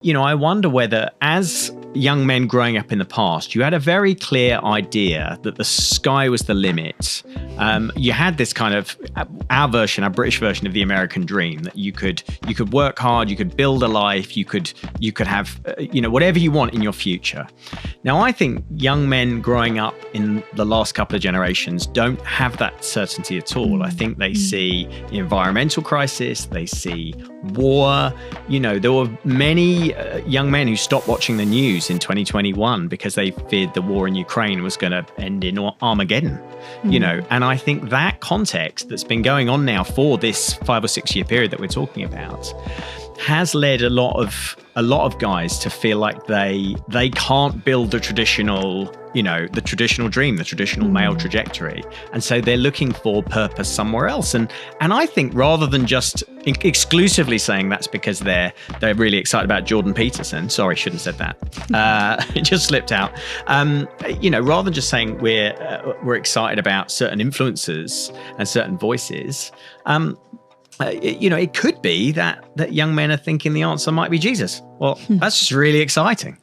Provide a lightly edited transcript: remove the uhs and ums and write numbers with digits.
I wonder whether, as young men growing up in the past, you had a very clear idea that the sky was the limit. You had this kind of our British version of the American dream, that you could work hard, you could build a life, you could have whatever you want in your future. Now, I think young men growing up in the last couple of generations don't have that certainty at all. I think they see environmental crisis, they see war. There were many young men who stopped watching the news in 2021 because they feared the war in Ukraine was going to end in Armageddon. And I think that context that's been going on now for this 5 or 6 year period that we're talking about has led a lot of guys to feel like they can't build the traditional dream, the traditional male trajectory. And so they're looking for purpose somewhere else. And I think rather than just exclusively saying that's because they're really excited about Jordan Peterson. Sorry, shouldn't have said that. It just slipped out. Rather than just saying we're excited about certain influences and certain voices, it could be that young men are thinking the answer might be Jesus. Well, that's just really exciting.